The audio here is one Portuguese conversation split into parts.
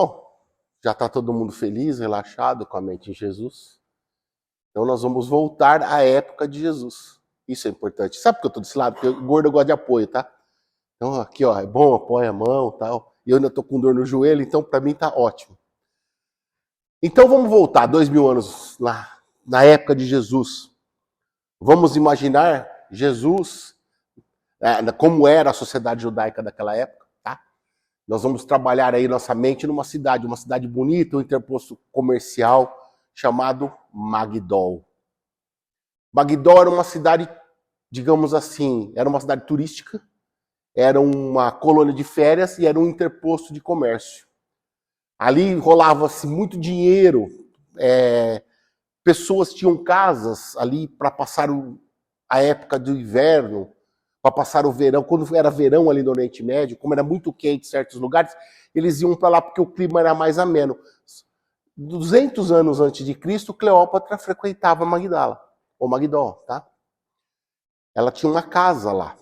Bom, já está todo mundo feliz, relaxado, com a mente em Jesus. Então nós vamos voltar à época de Jesus. Isso é importante. Sabe por que eu estou desse lado? Porque o gordo gosta de apoio, tá? Então aqui, ó, é bom, apoia a mão e tal. E eu ainda estou com dor no joelho, então para mim tá ótimo. Então vamos voltar 2000 anos lá, na época de Jesus. Vamos imaginar Jesus, como era a sociedade judaica daquela época, tá? Nós vamos trabalhar aí nossa mente numa cidade bonita, um interposto comercial chamado Magdol. Magdol era uma cidade, digamos assim, era uma cidade turística, era uma colônia de férias e era um interposto de comércio. Ali rolava-se muito dinheiro, pessoas tinham casas ali para passar a época do inverno, para passar o verão. Quando era verão ali no Oriente Médio, como era muito quente em certos lugares, eles iam para lá porque o clima era mais ameno. 200 anos antes de Cristo, Cleópatra frequentava Magdala, ou Magdol, tá? Ela tinha uma casa lá.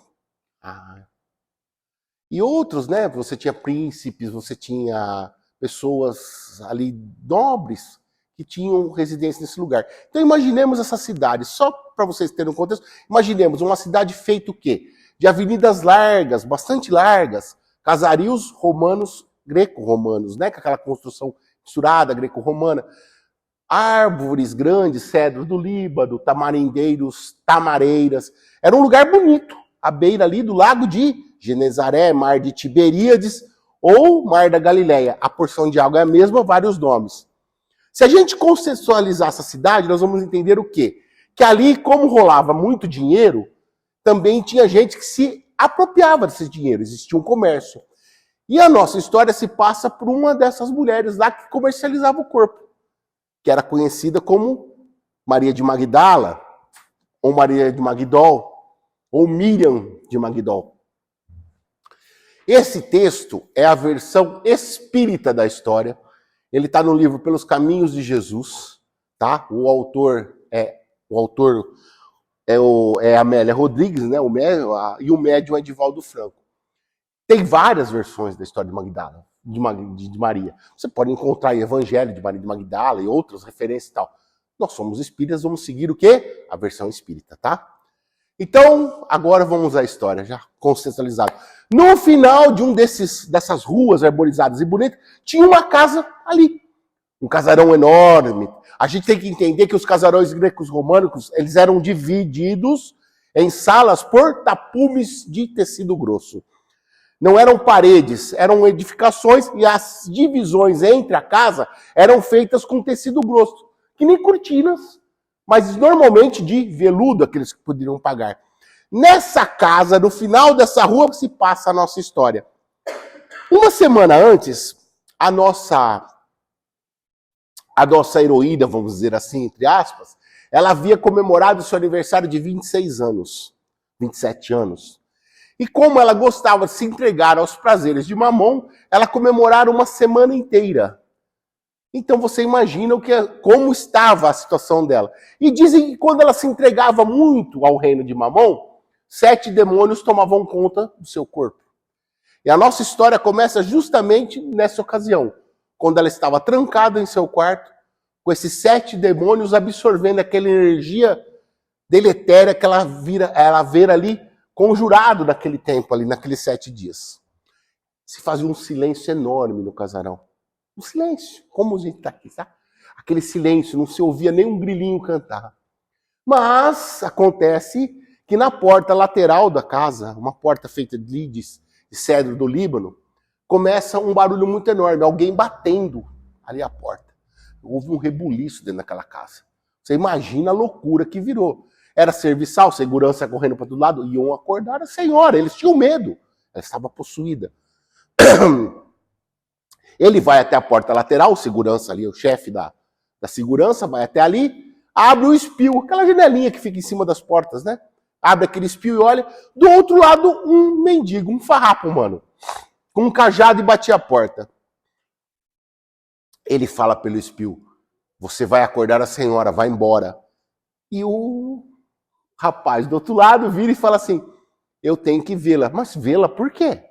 E outros, né? Você tinha príncipes, você tinha pessoas ali nobres que tinham residência nesse lugar. Então imaginemos essa cidade, só para vocês terem um contexto, imaginemos uma cidade feita o quê? De avenidas largas, bastante largas, casarios romanos, greco-romanos, né? Com aquela construção misturada, greco-romana. Árvores grandes, cedros do Líbano, tamarindeiros, tamareiras. Era um lugar bonito, à beira ali do lago de Genezaré, Mar de Tiberíades ou Mar da Galileia. A porção de água é a mesma, vários nomes. Se a gente contextualizar essa cidade, nós vamos entender o quê? Que ali, como rolava muito dinheiro, também tinha gente que se apropriava desse dinheiro, existia um comércio. E a nossa história se passa por uma dessas mulheres lá que comercializava o corpo, que era conhecida como Maria de Magdala, ou Maria de Magdol, ou Miriam de Magdol. Esse texto é a versão espírita da história. Ele está no livro Pelos Caminhos de Jesus, tá? O autor é Amélia Rodrigues, né? E o médium é Divaldo Franco. Tem várias versões da história de Magdala, de Maria. Você pode encontrar em Evangelho de Maria de Magdala e outras referências e tal. Nós somos espíritas, vamos seguir o quê? A versão espírita, tá? Então, agora vamos à história, já contextualizado. No final de dessas ruas arborizadas e bonitas, tinha uma casa ali. Um casarão enorme. A gente tem que entender que os casarões gregos românicos, eles eram divididos em salas por tapumes de tecido grosso. Não eram paredes, eram edificações e as divisões entre a casa eram feitas com tecido grosso, que nem cortinas, mas normalmente de veludo, aqueles que poderiam pagar. Nessa casa, no final dessa rua, se passa a nossa história. Uma semana antes, a nossa heroína, vamos dizer assim, entre aspas, ela havia comemorado seu aniversário de 26 anos, 27 anos. E como ela gostava de se entregar aos prazeres de Mamon, ela comemorara uma semana inteira. Então você imagina como estava a situação dela. E dizem que quando ela se entregava muito ao reino de Mamon, 7 demônios tomavam conta do seu corpo. E a nossa história começa justamente nessa ocasião, quando ela estava trancada em seu quarto, com esses 7 demônios absorvendo aquela energia deletéria que ela vê ali, conjurado naquele tempo ali, naqueles 7 dias. Se fazia um silêncio enorme no casarão. Um silêncio, como a gente está aqui, tá? Aquele silêncio, não se ouvia nem um grilinho cantar. Mas acontece que na porta lateral da casa, uma porta feita de cedro do Líbano, começa um barulho muito enorme, alguém batendo ali a porta. Houve um rebuliço dentro daquela casa. Você imagina a loucura que virou. Era serviçal, segurança correndo para todo lado, iam acordar a senhora, eles tinham medo. Ela estava possuída. Ele vai até a porta lateral, o segurança ali, o chefe da segurança, vai até ali, abre o espio, aquela janelinha que fica em cima das portas, né? Abre aquele espio e olha. Do outro lado, um mendigo, um farrapo, mano, com um cajado e batia a porta. Ele fala pelo espio, você vai acordar a senhora, vai embora. E o rapaz do outro lado vira e fala assim, eu tenho que vê-la. Mas vê-la por quê?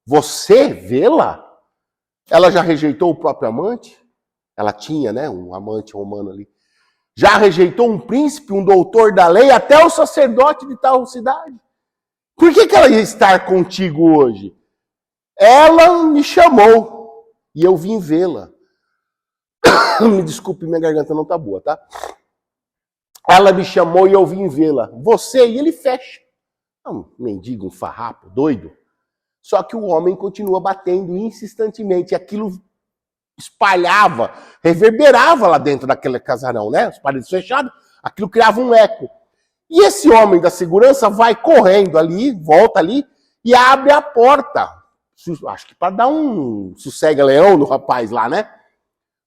Você vê-la? Ela já rejeitou o próprio amante? Ela tinha, né, um amante romano ali. Já rejeitou um príncipe, um doutor da lei, até o sacerdote de tal cidade. Por que ela ia estar contigo hoje? Ela me chamou e eu vim vê-la. Me desculpe, minha garganta não tá boa, tá? Ela me chamou e eu vim vê-la. Você, e ele fecha. Um mendigo, um farrapo, doido. Só que o homem continua batendo insistentemente. E aquilo espalhava, reverberava lá dentro daquele casarão, né? Os paredes fechadas, aquilo criava um eco. E esse homem da segurança vai correndo ali, volta ali e abre a porta. Acho que para dar um sossega-leão no rapaz lá, né?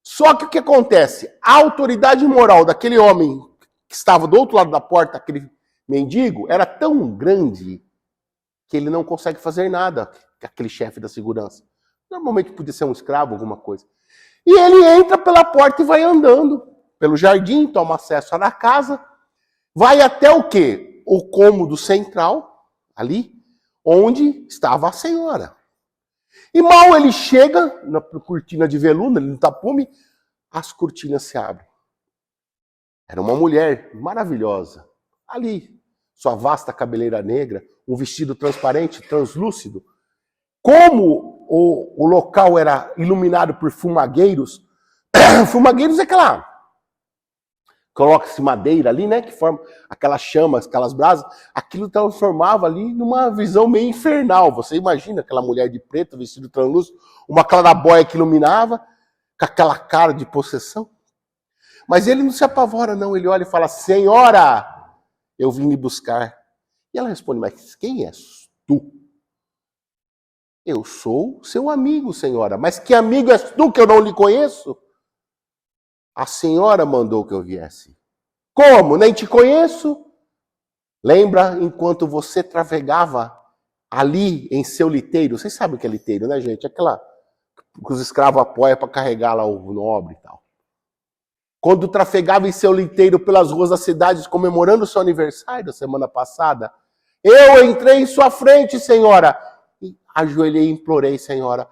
Só que o que acontece? A autoridade moral daquele homem que estava do outro lado da porta, aquele mendigo, era tão grande que ele não consegue fazer nada, aquele chefe da segurança. Normalmente podia ser um escravo, alguma coisa. E ele entra pela porta e vai andando pelo jardim, toma acesso à casa, vai até o quê? O cômodo central, ali, onde estava a senhora. E mal ele chega na cortina de veludo, no tapume, as cortinas se abrem. Era uma mulher maravilhosa, ali, sua vasta cabeleira negra, um vestido transparente, translúcido. Como o local era iluminado por fumagueiros, fumagueiros é aquela... Coloca-se madeira ali, né, que forma aquelas chamas, aquelas brasas, aquilo transformava ali numa visão meio infernal. Você imagina aquela mulher de preto, vestido translúcido, uma clarabóia que iluminava, com aquela cara de possessão. Mas ele não se apavora, não. Ele olha e fala, senhora, eu vim me buscar. E ela responde, mas quem és tu? Eu sou seu amigo, senhora. Mas que amigo és tu que eu não lhe conheço? A senhora mandou que eu viesse. Como? Nem te conheço? Lembra enquanto você trafegava ali em seu liteiro? Vocês sabem o que é liteiro, né, gente? Aquela que os escravos apoiam para carregar lá o nobre e tal. Quando trafegava em seu liteiro pelas ruas das cidades comemorando o seu aniversário da semana passada, eu entrei em sua frente, senhora, e ajoelhei e implorei, senhora,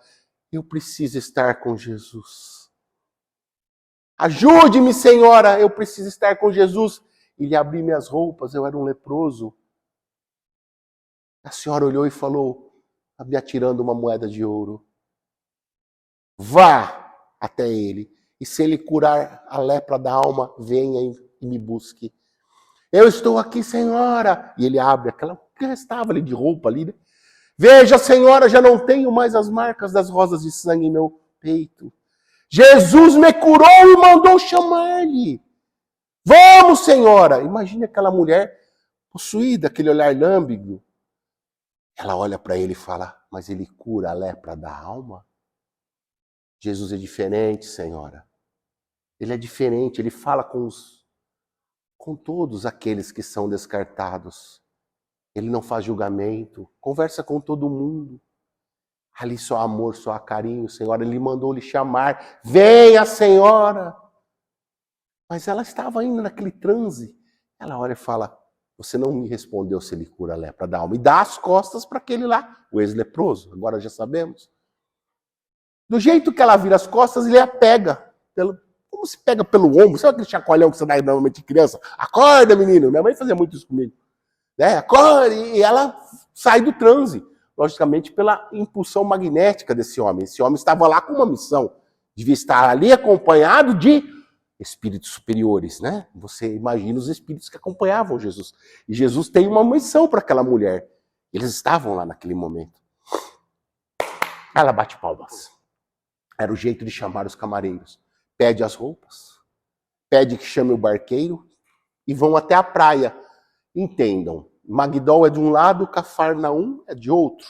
eu preciso estar com Jesus. Ajude-me, senhora, eu preciso estar com Jesus. E lhe abri minhas roupas, eu era um leproso. A senhora olhou e falou, me atirando uma moeda de ouro. Vá até ele, e se ele curar a lepra da alma, venha e me busque. Eu estou aqui, senhora. E ele abre aquela que restava ali de roupa ali, né? Veja, senhora, já não tenho mais as marcas das rosas de sangue em meu peito. Jesus me curou e mandou chamar-lhe. Vamos, senhora. Imagine aquela mulher possuída, aquele olhar lâmbigo. Ela olha para ele e fala, mas ele cura a lepra da alma? Jesus é diferente, senhora. Ele é diferente, ele fala com todos aqueles que são descartados. Ele não faz julgamento, conversa com todo mundo. Ali só amor, só carinho, senhora. Ele mandou lhe chamar. Venha, senhora. Mas ela estava ainda naquele transe. Ela olha e fala, você não me respondeu se ele cura a lepra da alma. E dá as costas para aquele lá, o ex-leproso. Agora já sabemos. Do jeito que ela vira as costas, ele a pega. Como se pega pelo ombro. Sabe aquele chacoalhão que você dá normalmente de criança? Acorda, menino. Minha mãe fazia muito isso comigo. Né? Acorda. E ela sai do transe. Logicamente, pela impulsão magnética desse homem. Esse homem estava lá com uma missão. Devia estar ali acompanhado de espíritos superiores, né? Você imagina os espíritos que acompanhavam Jesus. E Jesus tem uma missão para aquela mulher. Eles estavam lá naquele momento. Ela bate palmas. Era o jeito de chamar os camareiros. Pede as roupas. Pede que chame o barqueiro. E vão até a praia. Entendam. Magdol é de um lado, Cafarnaum é de outro.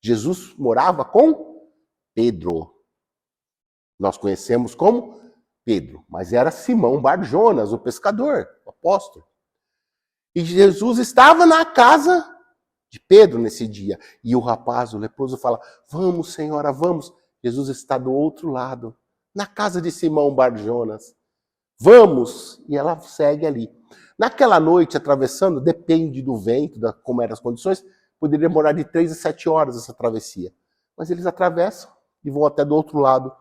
Jesus morava com Pedro. Nós conhecemos como Pedro, mas era Simão Bar-Jonas, o pescador, o apóstolo. E Jesus estava na casa de Pedro nesse dia. E o rapaz, o leproso, fala, vamos, senhora, vamos. Jesus está do outro lado, na casa de Simão Bar-Jonas. Vamos! E ela segue ali. Naquela noite, atravessando, depende do vento, como eram as condições, poderia demorar de 3 a 7 horas essa travessia. Mas eles atravessam e vão até do outro lado,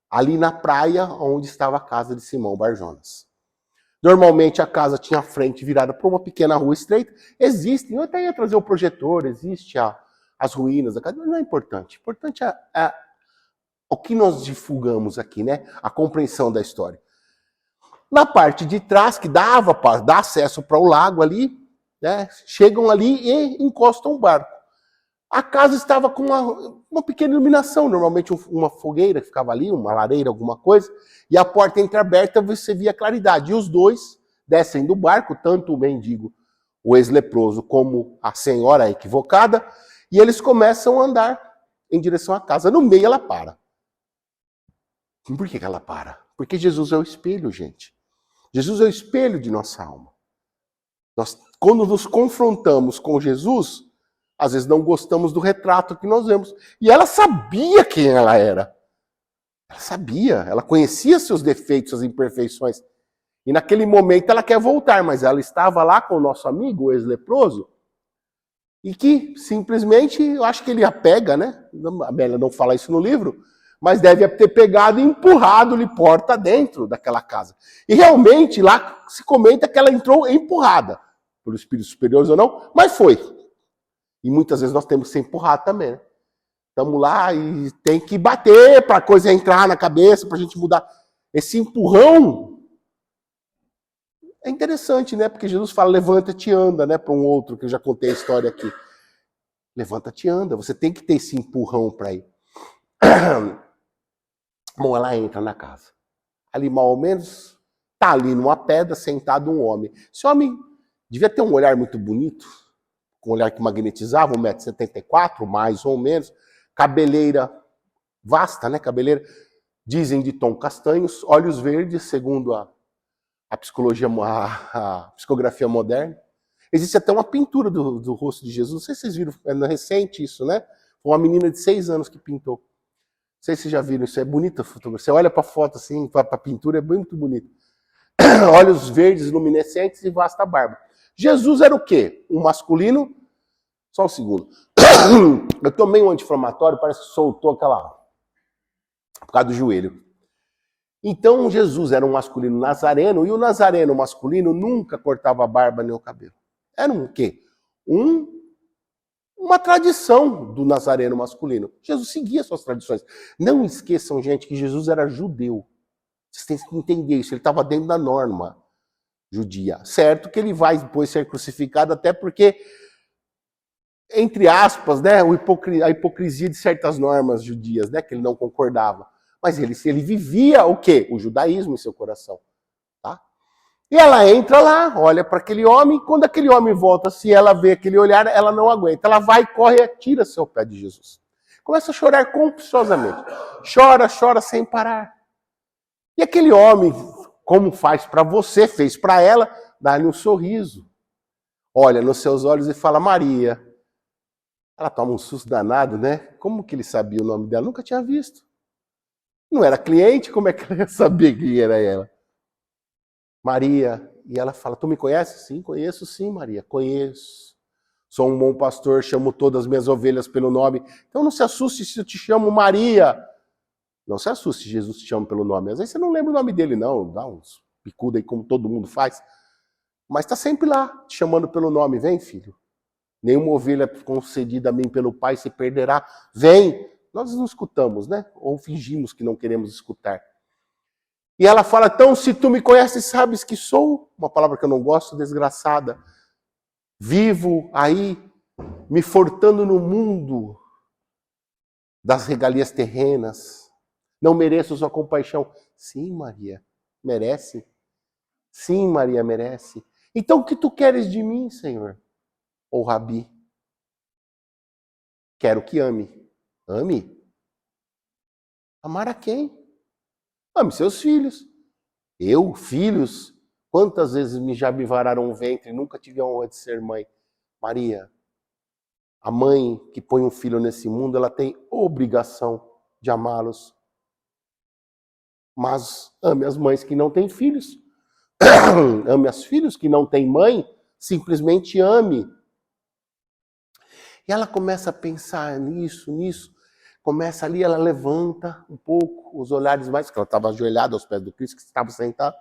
ali na praia onde estava a casa de Simão Bar-Jonas. Normalmente a casa tinha a frente virada para uma pequena rua estreita. Existem, eu até ia trazer o projetor, existe as ruínas da casa, mas não é importante. O importante é o que nós divulgamos aqui, né? A compreensão da história. Na parte de trás, que dá acesso para o lago ali, né? Chegam ali e encostam o barco. A casa estava com uma pequena iluminação, normalmente uma fogueira que ficava ali, uma lareira, alguma coisa, e a porta entreaberta você via claridade. E os dois descem do barco, tanto o mendigo, o ex-leproso, como a senhora equivocada, e eles começam a andar em direção à casa. No meio ela para. Por que ela para? Porque Jesus é o espelho, gente. Jesus é o espelho de nossa alma. Quando nos confrontamos com Jesus, às vezes não gostamos do retrato que nós vemos. E ela sabia quem ela era. Ela sabia, ela conhecia seus defeitos, suas imperfeições. E naquele momento ela quer voltar, mas ela estava lá com o nosso amigo, o ex-leproso, e que simplesmente, eu acho que ele a pega, né? A Bélia não fala isso no livro, mas deve ter pegado e empurrado-lhe porta dentro daquela casa. E realmente lá se comenta que ela entrou empurrada, por espíritos superiores ou não, mas foi. E muitas vezes nós temos que ser empurrados também, né? Estamos lá e tem que bater para a coisa entrar na cabeça, para a gente mudar. Esse empurrão é interessante, né? Porque Jesus fala, levanta-te e anda, né? Para um outro, que eu já contei a história aqui. Levanta-te e anda, você tem que ter esse empurrão para ir. Bom, ela entra na casa. Ali, mal ou menos, tá ali numa pedra, sentado um homem. Esse homem devia ter um olhar muito bonito, com um olhar que magnetizava, 1,74 m, mais ou menos, cabeleira vasta, né? Cabeleira, dizem de tom castanhos, olhos verdes, segundo a psicologia, a psicografia moderna. Existe até uma pintura do rosto de Jesus, não sei se vocês viram, é recente isso, né? Foi uma menina de 6 anos que pintou. Não sei se vocês já viram, isso é bonita a fotografia. Você olha para a foto assim, para a pintura, é muito bonito. Olhos verdes, luminescentes e vasta barba. Jesus era o quê? Um masculino? Só um segundo. Eu tomei um anti-inflamatório, parece que soltou aquela... por causa do joelho. Então, Jesus era um masculino nazareno, e o nazareno masculino nunca cortava a barba nem o cabelo. Era um quê? Uma tradição do nazareno masculino. Jesus seguia suas tradições. Não esqueçam, gente, que Jesus era judeu. Vocês têm que entender isso. Ele estava dentro da norma judia. Certo que ele vai depois ser crucificado, até porque, entre aspas, né, a hipocrisia de certas normas judias, né, que ele não concordava. Mas ele vivia o quê? O judaísmo em seu coração. Tá? E ela entra lá, olha para aquele homem, quando aquele homem volta, se ela vê aquele olhar, ela não aguenta. Ela vai, corre e atira seu pé de Jesus. Começa a chorar compulsivamente. Chora, chora sem parar. E aquele homem, como faz para você, fez para ela, dá-lhe um sorriso. Olha nos seus olhos e fala, Maria. Ela toma um susto danado, né? Como que ele sabia o nome dela? Nunca tinha visto. Não era cliente, como é que ela ia saber quem era ela? Maria. E ela fala, tu me conhece? Sim, conheço sim, Maria, conheço. Sou um bom pastor, chamo todas as minhas ovelhas pelo nome. Então não se assuste se eu te chamo Maria. Não se assuste se Jesus te chama pelo nome. Às vezes você não lembra o nome dele, não. Dá uns picudos aí, como todo mundo faz. Mas está sempre lá, te chamando pelo nome. Vem, filho. Nenhuma ovelha concedida a mim pelo Pai se perderá. Vem. Nós não escutamos, né? Ou fingimos que não queremos escutar. E ela fala, então, se tu me conheces, sabes que sou, uma palavra que eu não gosto, desgraçada. Vivo aí, me fortando no mundo das regalias terrenas. Não mereço sua compaixão. Sim, Maria, merece. Sim, Maria, merece. Então, o que tu queres de mim, Senhor? Ou Rabi? Quero que ame. Ame? Amar a quem? Ame seus filhos. Eu, filhos? Quantas vezes já me vararam o ventre e nunca tive a honra de ser mãe? Maria, a mãe que põe um filho nesse mundo, ela tem obrigação de amá-los. Mas ame as mães que não têm filhos. Ame os filhos que não têm mãe. Simplesmente ame. E ela começa a pensar nisso. Começa ali, ela levanta um pouco os olhares mais, porque ela estava ajoelhada aos pés do Cristo, que estava sentado.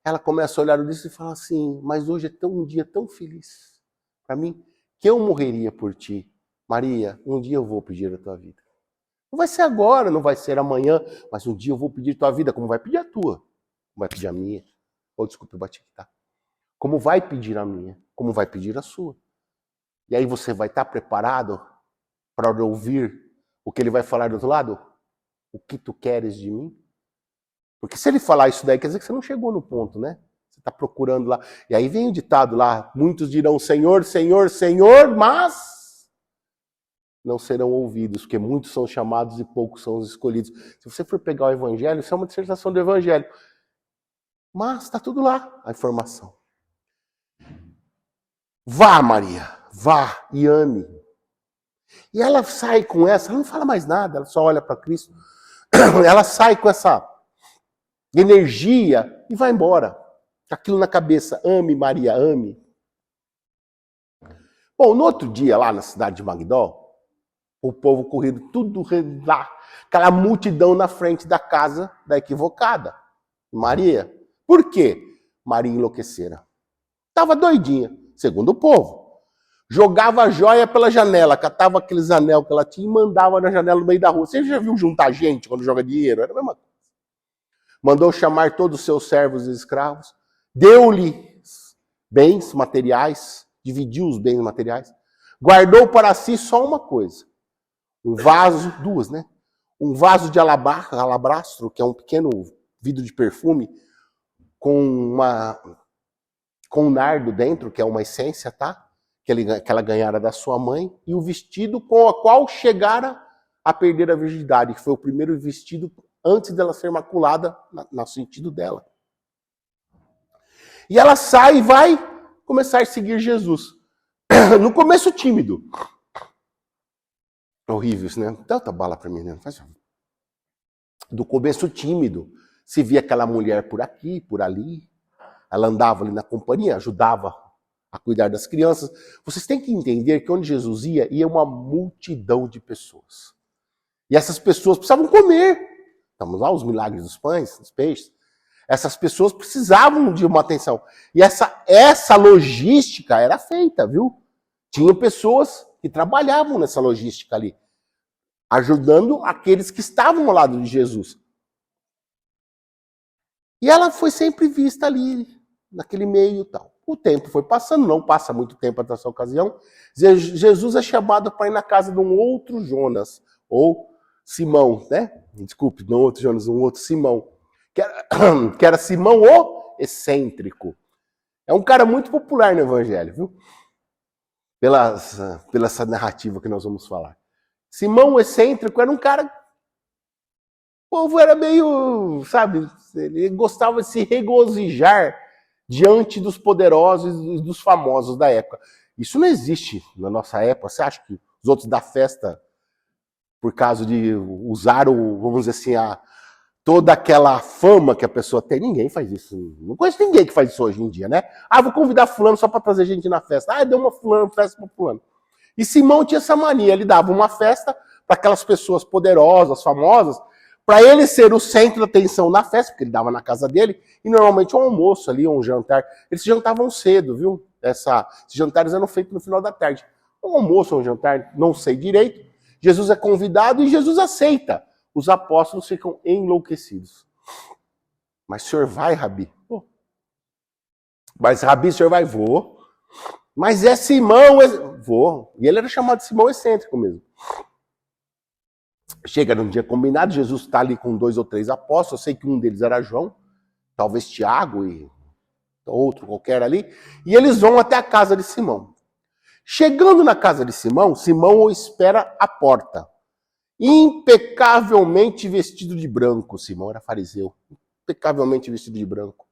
Ela começa a olhar disso e fala assim, mas hoje é um dia tão feliz para mim, que eu morreria por ti. Maria, um dia eu vou pedir a tua vida. Não vai ser agora, não vai ser amanhã, mas um dia eu vou pedir a tua vida, como vai pedir a tua, como vai pedir a minha. Oh, desculpa, eu bati aqui, tá? Como vai pedir a minha, como vai pedir a sua. E aí você vai estar preparado para ouvir o que ele vai falar do outro lado? O que tu queres de mim? Porque se ele falar isso daí, quer dizer que você não chegou no ponto, né? Você está procurando lá. E aí vem o ditado lá, muitos dirão Senhor, Senhor, Senhor, mas não serão ouvidos, porque muitos são chamados e poucos são os escolhidos. Se você for pegar o evangelho, isso é uma dissertação do evangelho. Mas está tudo lá, a informação. Vá, Maria, vá e ame. E ela sai com essa, ela não fala mais nada, ela só olha para Cristo. Ela sai com essa energia e vai embora. Aquilo na cabeça, ame Maria, ame. Bom, no outro dia, lá na cidade de Magdó, o povo corrido, tudo lá, aquela multidão na frente da casa da equivocada. Maria. Por quê? Maria enlouquecera. Estava doidinha, segundo o povo. Jogava a joia pela janela, catava aqueles anel que ela tinha e mandava na janela no meio da rua. Você já viu juntar gente quando joga dinheiro? Era a mesma coisa. Mandou chamar todos os seus servos e escravos, deu-lhes bens materiais, dividiu os bens materiais, guardou para si só uma coisa, um vaso, duas, né? Um vaso de alabastro, que é um pequeno vidro de perfume, com um nardo dentro, que é uma essência, tá? Que ela ganhara da sua mãe, e o vestido com o qual chegara a perder a virgindade, que foi o primeiro vestido antes dela ser maculada no sentido dela. E ela sai e vai começar a seguir Jesus. No começo tímido. Horrível isso, né? Tanta bala para mim, né? Do começo tímido. Se via aquela mulher por aqui, por ali. Ela andava ali na companhia, ajudava a cuidar das crianças. Vocês têm que entender que onde Jesus ia uma multidão de pessoas. E essas pessoas precisavam comer. Estamos lá, os milagres dos pães, dos peixes. Essas pessoas precisavam de uma atenção. E essa logística era feita, viu? Tinha pessoas que trabalhavam nessa logística ali, ajudando aqueles que estavam ao lado de Jesus. E ela foi sempre vista ali, naquele meio e tal. O tempo foi passando, não passa muito tempo até essa ocasião. Jesus é chamado para ir na casa de um outro Jonas, ou Simão, né? Desculpe, não outro Jonas, um outro Simão. Que era Simão o excêntrico. É um cara muito popular no Evangelho, viu? Pela essa narrativa que nós vamos falar. Simão o excêntrico era um cara... O povo era meio, sabe, ele gostava de se regozijar diante dos poderosos e dos famosos da época. Isso não existe na nossa época. Você acha que os outros da festa, por causa de usar, vamos dizer assim, toda aquela fama que a pessoa tem, ninguém faz isso. Não conheço ninguém que faz isso hoje em dia, né? Vou convidar fulano só para trazer gente na festa. Deu uma festa para fulano. E Simão tinha essa mania, ele dava uma festa para aquelas pessoas poderosas, famosas, para ele ser o centro da atenção na festa, porque ele dava na casa dele, e normalmente um almoço ali, um jantar. Eles jantavam cedo, viu? Esses jantares eram feitos no final da tarde. Um almoço, um jantar, não sei direito. Jesus é convidado e Jesus aceita. Os apóstolos ficam enlouquecidos. Mas o senhor vai, Rabi? Oh. Mas Rabi, o senhor vai? Vou. Mas é Simão, vou. E ele era chamado de Simão excêntrico mesmo. Chega num dia combinado, Jesus está ali com 2 ou 3 apóstolos, eu sei que um deles era João, talvez Tiago e outro qualquer ali, e eles vão até a casa de Simão. Chegando na casa de Simão, Simão o espera à porta. Impecavelmente vestido de branco. Simão era fariseu. Impecavelmente vestido de branco.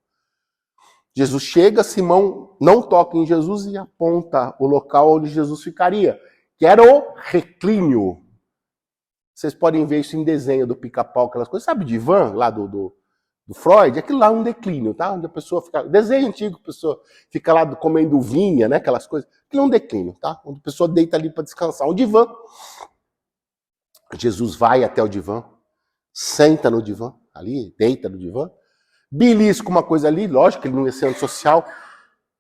Jesus chega, Simão não toca em Jesus e aponta o local onde Jesus ficaria, que era o reclínio. Vocês podem ver isso em desenho do Pica-Pau, aquelas coisas. Sabe, divã lá do Freud? Aquilo lá é um declínio, tá? Onde a pessoa fica... Desenho antigo, a pessoa fica lá comendo vinha, né? Aquelas coisas. Aquilo é um declínio, tá? Onde a pessoa deita ali para descansar. Um divã. Jesus vai até o divã, senta no divã, ali, deita no divã, belisca uma coisa ali, lógico que ele não ia ser antissocial,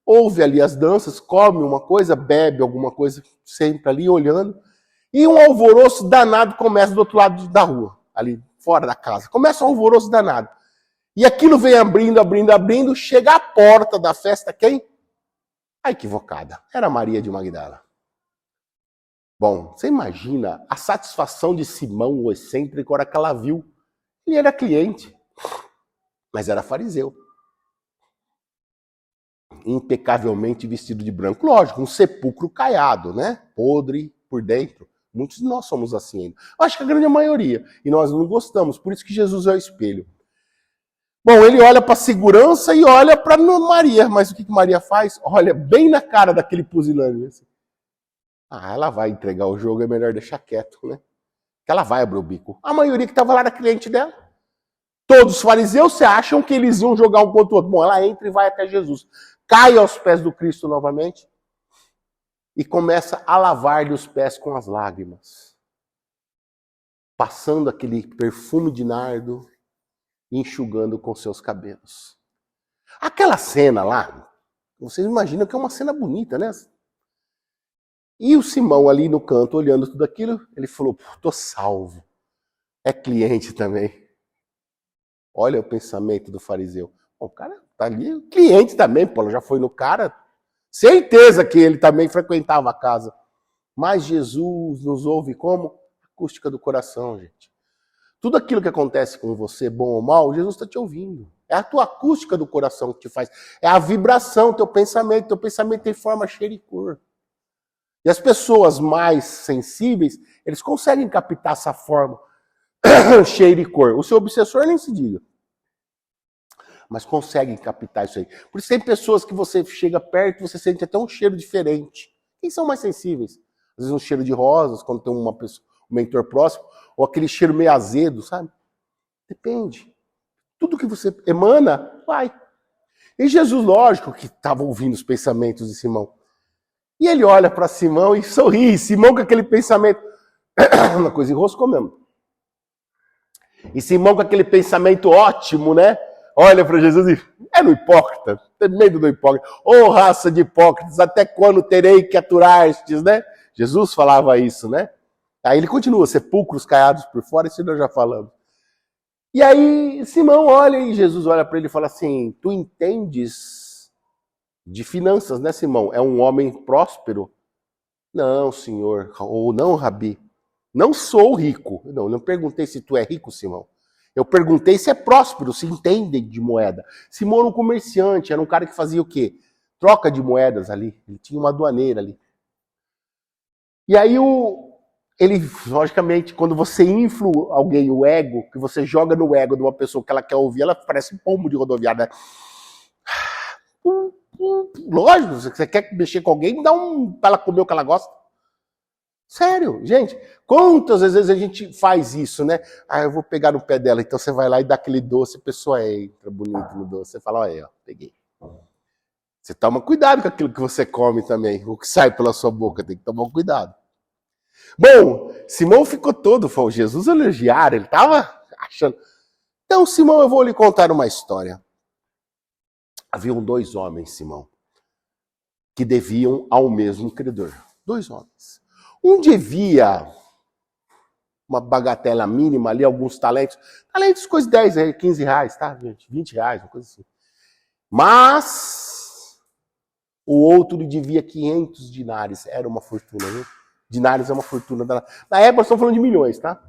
ouve ali as danças, come uma coisa, bebe alguma coisa, sempre ali olhando, e um alvoroço danado começa do outro lado da rua, ali fora da casa. Começa um alvoroço danado. E aquilo vem abrindo, abrindo, abrindo, chega à porta da festa, quem? A equivocada. Era Maria de Magdala. Bom, você imagina a satisfação de Simão, o excêntrico, na hora que ela viu. Ele era cliente, mas era fariseu. Impecavelmente vestido de branco. Lógico, um sepulcro caiado, né? Podre por dentro. Muitos de nós somos assim ainda. Acho que a grande maioria. E nós não gostamos. Por isso que Jesus é o espelho. Bom, ele olha para a segurança e olha para Maria. Mas o que Maria faz? Olha bem na cara daquele pusilânime. Assim. Ela vai entregar o jogo, é melhor deixar quieto, né? Que ela vai abrir o bico. A maioria que estava lá era cliente dela. Todos os fariseus se acham que eles iam jogar um contra o outro. Bom, ela entra e vai até Jesus. Cai aos pés do Cristo novamente e começa a lavar-lhe os pés com as lágrimas. Passando aquele perfume de nardo e enxugando com seus cabelos. Aquela cena lá, vocês imaginam que é uma cena bonita, né? E o Simão ali no canto, olhando tudo aquilo, ele falou, tô salvo. É cliente também. Olha o pensamento do fariseu. O cara tá ali, cliente também, pô, já foi no cara. Certeza que ele também frequentava a casa. Mas Jesus nos ouve como? Acústica do coração, gente. Tudo aquilo que acontece com você, bom ou mal, Jesus está te ouvindo. É a tua acústica do coração que te faz. É a vibração, teu pensamento. Teu pensamento tem forma, cheiro e cor. E as pessoas mais sensíveis, eles conseguem captar essa forma, cheiro e cor. O seu obsessor nem se diga. Mas conseguem captar isso aí. Por isso tem pessoas que você chega perto e você sente até um cheiro diferente. Quem são mais sensíveis? Às vezes um cheiro de rosas, quando tem uma pessoa, um mentor próximo, ou aquele cheiro meio azedo, sabe? Depende. Tudo que você emana, vai. E Jesus, lógico, que estava ouvindo os pensamentos de Simão. E ele olha para Simão e sorri. Simão com aquele pensamento, uma coisa enroscou mesmo. E Simão com aquele pensamento ótimo, né? Olha para Jesus e é no hipócrita, tem medo do hipócrita. Ô raça de hipócritas, até quando terei que aturar-estes, né? Jesus falava isso, né? Aí ele continua, sepulcros caiados por fora, isso nós já falamos. E aí Simão olha e Jesus olha para ele e fala assim, tu entendes de finanças, né, Simão? É um homem próspero? Não, senhor, ou não, Rabi. Não sou rico. Não perguntei se tu é rico, Simão. Eu perguntei se é próspero, se entende de moeda. Simão era um comerciante, era um cara que fazia o quê? Troca de moedas ali. Ele tinha uma aduaneira ali. E aí ele, logicamente, quando você infla alguém, o ego, que você joga no ego de uma pessoa que ela quer ouvir, ela parece um pombo de rodoviária, né? Lógico, você quer mexer com alguém, dá pra ela comer o que ela gosta. Sério, gente. Quantas vezes a gente faz isso, né? Eu vou pegar no pé dela, então você vai lá e dá aquele doce, a pessoa entra bonito no doce. Você fala, olha aí, ó, peguei. Você toma cuidado com aquilo que você come também. O que sai pela sua boca, tem que tomar cuidado. Bom, Simão ficou todo, foi Jesus elogiar, ele estava achando. Então, Simão, eu vou lhe contar uma história. Haviam 2 homens, Simão, que deviam ao mesmo credor. 2 homens. Um devia uma bagatela mínima ali, alguns talentos. Talentos, coisa de 10, 15 reais, tá, gente? 20 reais, uma coisa assim. Mas o outro lhe devia 500 dinares. Era uma fortuna, viu? Dinários é uma fortuna. Na época, nós estamos falando de milhões, tá?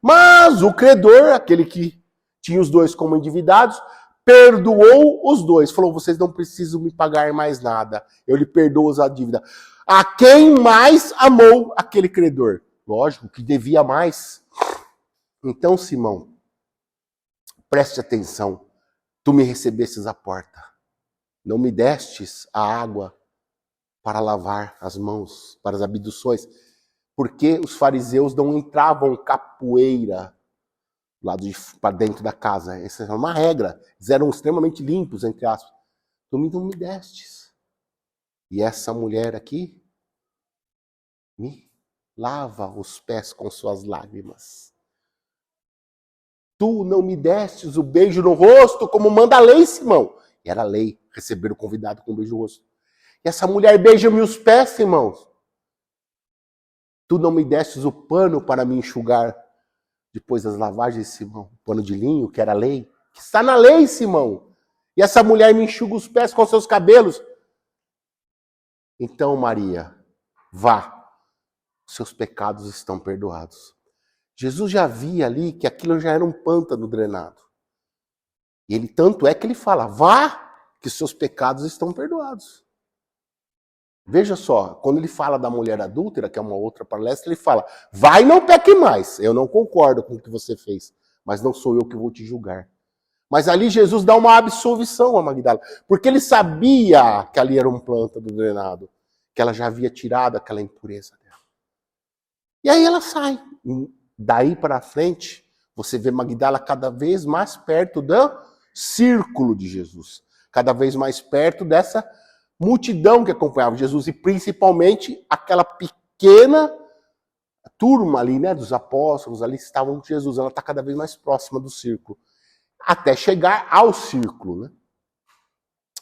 Mas o credor, aquele que tinha os 2 como endividados, perdoou os 2. Falou, vocês não precisam me pagar mais nada. Eu lhe perdoo a dívida. A quem mais amou aquele credor? Lógico, que devia mais. Então, Simão, preste atenção. Tu me recebestes à porta. Não me destes a água para lavar as mãos, para as abluções. Porque os fariseus não entravam capoeira lá para dentro da casa. Essa é uma regra. Eles eram extremamente limpos, entre aspas. Tu não me destes. E essa mulher aqui me lava os pés com suas lágrimas. Tu não me destes o beijo no rosto, como manda a lei, Simão. E era lei receber o convidado com um beijo no rosto. E essa mulher beija-me os pés, irmãos. Tu não me destes o pano para me enxugar depois das lavagens, Simão. O pano de linho, que era a lei. Que está na lei, Simão. E essa mulher me enxuga os pés com seus cabelos. Então, Maria, vá. Seus pecados estão perdoados. Jesus já via ali que aquilo já era um pântano drenado. E ele, tanto é que ele fala, vá, que seus pecados estão perdoados. Veja só, quando ele fala da mulher adúltera, que é uma outra palestra, ele fala, vai e não peque mais. Eu não concordo com o que você fez, mas não sou eu que vou te julgar. Mas ali Jesus dá uma absolvição a Magdala, porque ele sabia que ali era um pântano drenado, que ela já havia tirado aquela impureza dela. E aí ela sai. Daí para frente, você vê Magdala cada vez mais perto do círculo de Jesus. Cada vez mais perto dessa multidão que acompanhava Jesus. E principalmente aquela pequena turma ali, né, dos apóstolos, ali que estavam com Jesus. Ela está cada vez mais próxima do círculo. Até chegar ao círculo, né?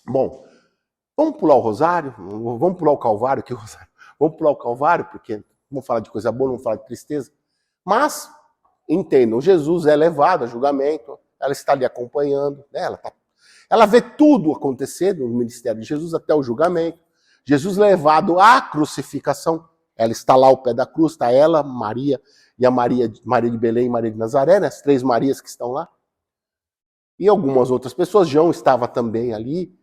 Bom, vamos pular o rosário? Vamos pular o Calvário? Que rosário? Vamos pular o Calvário, porque vamos falar de coisa boa, não vamos falar de tristeza. Mas, entendam, Jesus é levado a julgamento, ela está ali acompanhando, né? Ela vê tudo acontecer no ministério de Jesus até o julgamento. Jesus levado à crucificação, ela está lá ao pé da cruz, está ela, Maria e a Maria de Belém e Maria de Nazaré, né? As três Marias que estão lá. E algumas outras pessoas, João estava também ali,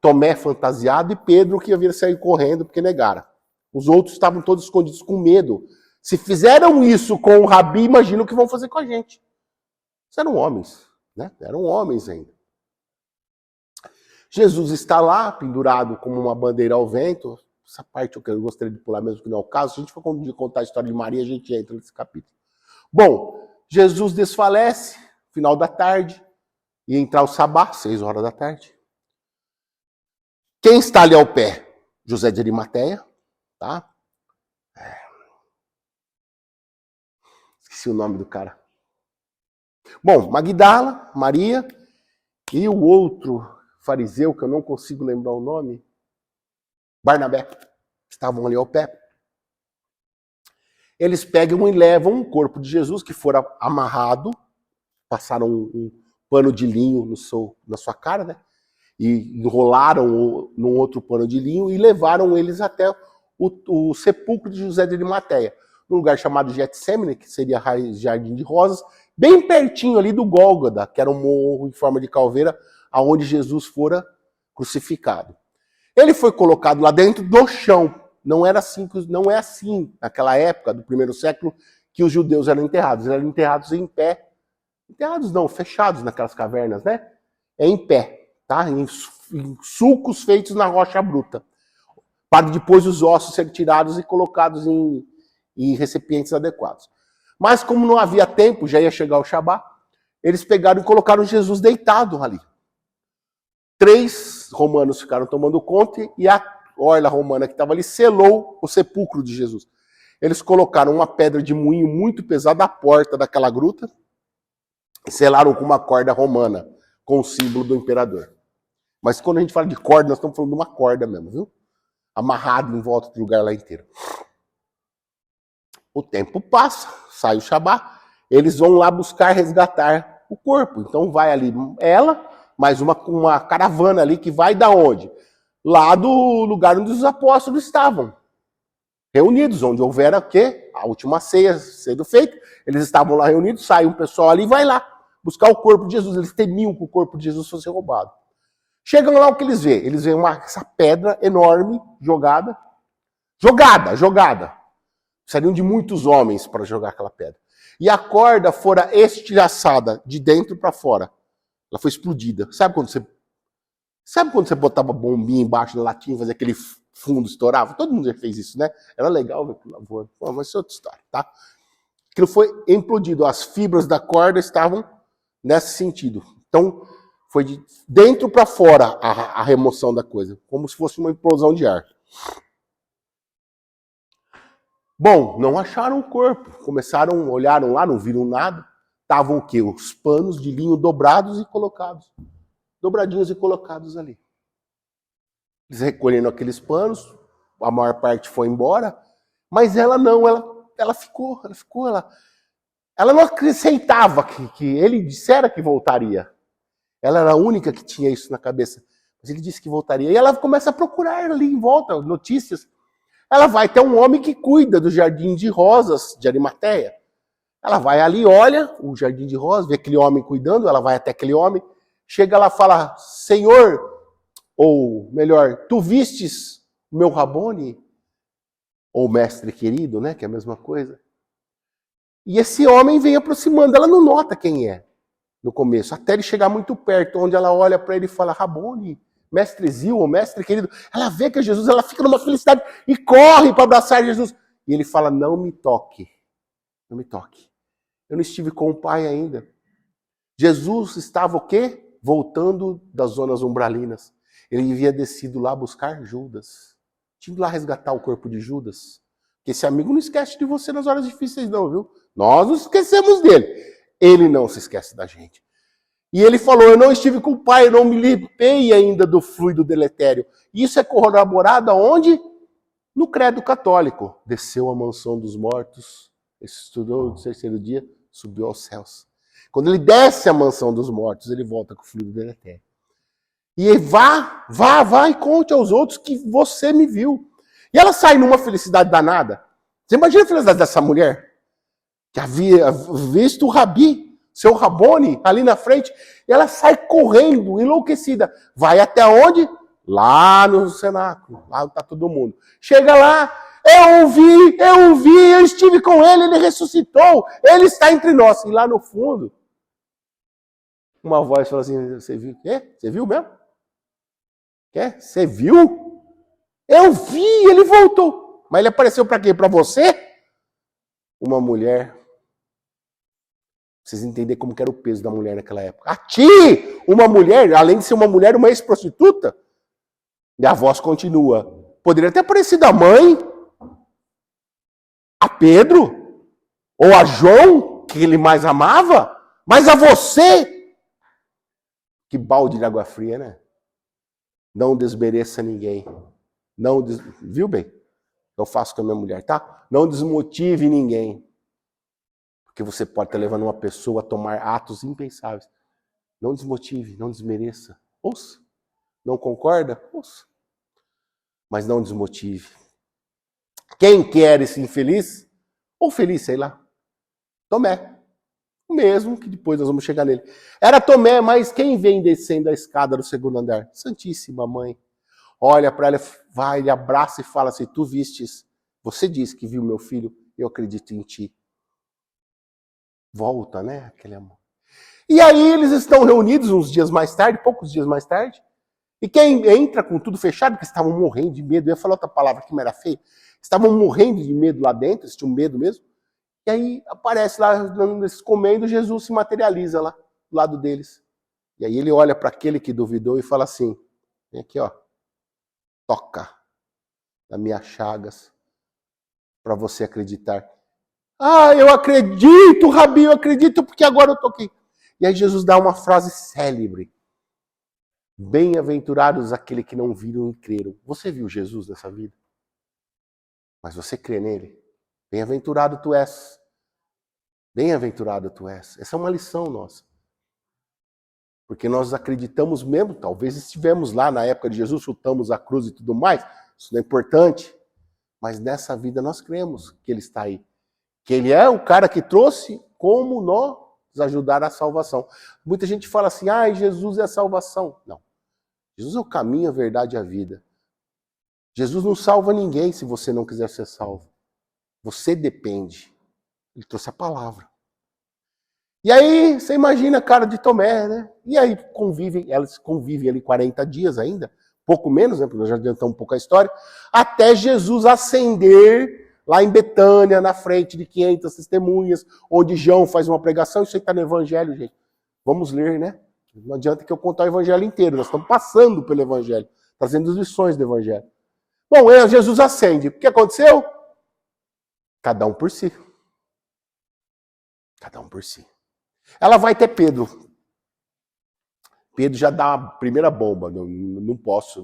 Tomé fantasiado e Pedro que ia sair correndo porque negaram. Os outros estavam todos escondidos com medo. Se fizeram isso com o Rabi, imagina o que vão fazer com a gente. Eles eram homens, né? Eram homens ainda. Jesus está lá, pendurado como uma bandeira ao vento. Essa parte eu gostaria de pular mesmo que não é o caso. Se a gente for contar a história de Maria, a gente entra nesse capítulo. Bom, Jesus desfalece, final da tarde, e entrar o sabá, 6 horas da tarde. Quem está ali ao pé? José de Arimateia, tá? Esqueci o nome do cara. Bom, Magdala, Maria e o outro fariseu, que eu não consigo lembrar o nome, Barnabé, estavam ali ao pé. Eles pegam e levam o corpo de Jesus, que fora amarrado, passaram um pano de linho na sua cara, né? E enrolaram num outro pano de linho e levaram eles até o sepulcro de José de Arimateia, num lugar chamado Getsemane, que seria Jardim de Rosas, bem pertinho ali do Gólgota, que era um morro em forma de caveira, aonde Jesus fora crucificado. Ele foi colocado lá dentro do chão. Não é assim naquela época do primeiro século que os judeus eram enterrados. Eles eram enterrados em pé. Enterrados não, fechados naquelas cavernas, né? Em pé, tá? Em sulcos feitos na rocha bruta. Para depois os ossos serem tirados e colocados em recipientes adequados. Mas como não havia tempo, já ia chegar o Shabá, eles pegaram e colocaram Jesus deitado ali. 3 romanos ficaram tomando conta e a orla romana que estava ali selou o sepulcro de Jesus. Eles colocaram uma pedra de moinho muito pesada à porta daquela gruta e selaram com uma corda romana, com o símbolo do imperador. Mas quando a gente fala de corda, nós estamos falando de uma corda mesmo, viu? Amarrado em volta do lugar lá inteiro. O tempo passa, sai o Shabá, eles vão lá buscar resgatar o corpo. Então vai ali ela, mais uma caravana ali que vai da onde? Lá do lugar onde os apóstolos estavam reunidos, onde houvera o quê? A última ceia sendo feita. Eles estavam lá reunidos, sai um pessoal ali e vai lá buscar o corpo de Jesus. Eles temiam que o corpo de Jesus fosse roubado. Chegam lá, o que eles veem? Eles veem essa pedra enorme jogada. Precisariam de muitos homens para jogar aquela pedra. E a corda fora estilhaçada de dentro para fora. Ela foi explodida. Sabe quando você botava bombinha embaixo da latinha e fazia aquele fundo estourava? Todo mundo já fez isso, né? Era legal ver aquilo lá voando. Mas isso é outra história, tá? Aquilo foi implodido. As fibras da corda estavam nesse sentido. Então, foi de dentro para fora a remoção da coisa. Como se fosse uma implosão de ar. Bom, não acharam o corpo. Começaram, olharam lá, não viram nada. Estavam o quê? Os panos de linho dobrados e colocados. Dobradinhos e colocados ali. Eles recolheram aqueles panos, a maior parte foi embora, mas ela não, ela ficou. Ela não aceitava que ele dissera que voltaria. Ela era a única que tinha isso na cabeça. Mas ele disse que voltaria. E ela começa a procurar ali em volta, notícias. Ela vai ter um homem que cuida do jardim de rosas de Arimateia. Ela vai ali, olha o jardim de rosas, vê aquele homem cuidando, ela vai até aquele homem, chega lá e fala, Senhor, ou melhor, tu vistes o meu Rabone? Ou mestre querido, né, que é a mesma coisa. E esse homem vem aproximando, ela não nota quem é no começo, até ele chegar muito perto, onde ela olha para ele e fala, Rabone, mestrezinho ou mestre querido. Ela vê que é Jesus, ela fica numa felicidade e corre para abraçar Jesus. E ele fala, não me toque, não me toque. Eu não estive com o Pai ainda. Jesus estava o quê? Voltando das zonas umbralinas. Ele havia descido lá buscar Judas. Tinha ido lá resgatar o corpo de Judas. Porque esse amigo não esquece de você nas horas difíceis não, viu? Nós não esquecemos dele. Ele não se esquece da gente. E ele falou, eu não estive com o Pai, eu não me limpei ainda do fluido deletério. Isso é corroborado aonde? No credo católico. Desceu à mansão dos mortos, estudou no terceiro dia, subiu aos céus. Quando ele desce à mansão dos mortos, ele volta com o fluido deletério. E vá e conte aos outros que você me viu. E ela sai numa felicidade danada. Você imagina a felicidade dessa mulher? Que havia visto o Rabi, seu Rabone, ali na frente. E ela sai correndo, enlouquecida. Vai até onde? Lá no cenáculo. Lá está todo mundo. Chega lá, eu estive com ele ressuscitou. Ele está entre nós. E lá no fundo, uma voz fala assim, você viu? Quê? Você viu mesmo? Quê? Você viu? Eu vi, ele voltou. Mas ele apareceu para quê? Para você? Uma mulher. Vocês entenderem como que era o peso da mulher naquela época. A ti, uma mulher, além de ser uma mulher, uma ex-prostituta. E a voz continua. Poderia ter aparecido a mãe, a Pedro, ou a João, que ele mais amava, mas a você. Que balde de água fria, né? Não desmereça ninguém. Viu bem? Eu faço com a minha mulher, tá? Não desmotive ninguém. Porque você pode estar levando uma pessoa a tomar atos impensáveis. Não desmotive, não desmereça. Ouça. Não concorda? Ouça. Mas não desmotive. Quem quer esse infeliz? Ou feliz, sei lá. Tomé. O mesmo, que depois nós vamos chegar nele. Era Tomé, mas quem vem descendo a escada do segundo andar? Santíssima Mãe. Olha para ela, vai, ele abraça e fala assim, tu vistes, você disse que viu meu filho, eu acredito em ti. Volta, né? Aquele amor. E aí eles estão reunidos uns dias mais tarde, poucos dias mais tarde, e quem entra com tudo fechado, porque estavam morrendo de medo, eu ia falar outra palavra que não era feia, estavam morrendo de medo lá dentro, eles tinham medo mesmo, e aí aparece lá, eles comendo, Jesus se materializa lá, do lado deles. E aí ele olha para aquele que duvidou e fala assim, vem aqui ó, toca nas minhas chagas, para você acreditar. Ah, eu acredito, Rabi, eu acredito, porque agora eu toquei. E aí Jesus dá uma frase célebre. Bem-aventurados aqueles que não viram e creram. Você viu Jesus nessa vida? Mas você crê nele? Bem-aventurado tu és. Bem-aventurado tu és. Essa é uma lição nossa. Porque nós acreditamos mesmo, talvez estivemos lá na época de Jesus, chutamos a cruz e tudo mais. Isso não é importante. Mas nessa vida nós cremos que ele está aí. Que ele é o cara que trouxe como nos ajudar à salvação. Muita gente fala assim, Jesus é a salvação. Não. Jesus é o caminho, a verdade e a vida. Jesus não salva ninguém se você não quiser ser salvo. Você depende. Ele trouxe a palavra. E aí, você imagina a cara de Tomé, né? E aí elas convivem ali 40 dias ainda, pouco menos, né? Porque nós já adiantamos um pouco a história, até Jesus ascender lá em Betânia, na frente de 500 testemunhas, onde João faz uma pregação. Isso aí está no Evangelho, gente. Vamos ler, né? Não adianta que eu contar o Evangelho inteiro. Nós estamos passando pelo Evangelho, trazendo as lições do Evangelho. Bom, Jesus ascende. O que aconteceu? Cada um por si. Cada um por si. Ela vai ter Pedro. Pedro já dá a primeira bomba. Não posso.